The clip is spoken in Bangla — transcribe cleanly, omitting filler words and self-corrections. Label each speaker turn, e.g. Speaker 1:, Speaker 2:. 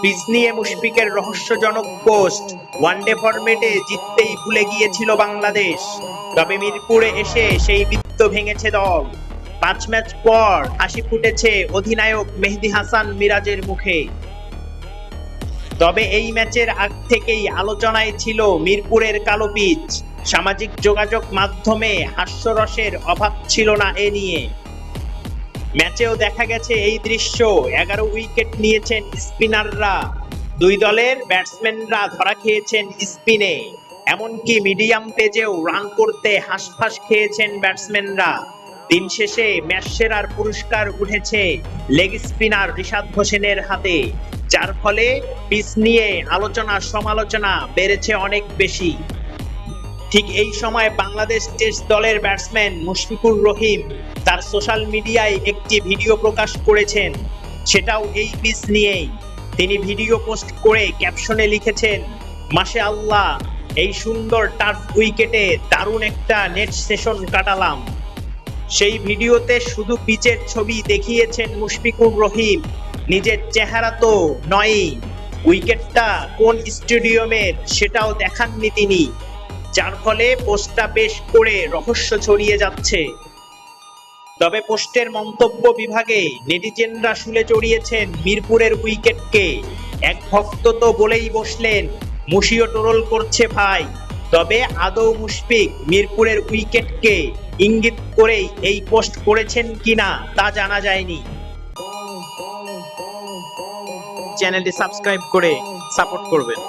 Speaker 1: পিচ নিয়ে মুশফিকের রহস্যজনক পোস্ট। ওয়ানডে ফরম্যাটে জিততেই ভুলে গিয়েছিল বাংলাদেশ, তবে মিরপুরে এসে সেই বৃত্ত ভেঙেছে দল। 5 ম্যাচ পর হাসি ফুটেছে অধিনায়ক মেহেদী হাসান মিরাজের মুখে। তবে এই ম্যাচের আগ থেকেই আলোচনায় ছিল মিরপুরের কালো পিচ। সামাজিক যোগাযোগ মাধ্যমে হাস্যরসের অভাব ছিল না এ নিয়ে। ম্যাচেও দেখা গেছে এই দৃশ্য। 11 উইকেট নিয়েছেন স্পিনাররা, দুই দলের ব্যাটসম্যানরা ধরা খেয়েছেন স্পিনে। এমনকি মিডিয়াম পেজেও রান করতে হাঁসফাঁস খেয়েছেন ব্যাটসম্যানরা। দিন শেষে ম্যাচ সেরার পুরস্কার উঠেছে লেগ স্পিনার রিশাদ হোসেনের হাতে, যার ফলে পিচ নিয়ে আলোচনা সমালোচনা বেড়েছে অনেক বেশি। ঠিক এই সময় বাংলাদেশ টেস্ট দলের ব্যাটসম্যান মুশফিকুর রহিম তার সোশ্যাল মিডিয়ায় একটি ভিডিও প্রকাশ করেছেন, সেটাও এই পিচ নিয়েই। তিনি ভিডিও পোস্ট করে ক্যাপশনে লিখেছেন, মাশাআল্লাহ, এই সুন্দর টার্ফ উইকেটে দারুণ একটা নেট সেশন কাটালাম। সেই ভিডিওতে শুধু পিচের ছবি দেখিয়েছেন মুশফিকুর রহিম, নিজের চেহারা তো নয়ই। উইকেটটা কোন স্টেডিয়ামের সেটাও দেখাননি তিনি, যার ফলে পোস্টটা বেশ করে রহস্য ছড়িয়ে যাচ্ছে। তবে পোস্টের মন্তব্য বিভাগে নেটিজেনরা শুলে চড়িয়েছেন মিরপুরের উইকেটকে। এক ভক্ত তো বলেই বসলেন, মুশিও ট্রোল করছে ভাই। তবে আদৌ মুশফিক মিরপুরের উইকেটকে ইঙ্গিত করেই এই পোস্ট করেছেন কিনা তা জানা যায়নি। চ্যানেলটি সাবস্ক্রাইব করে সাপোর্ট করবেন।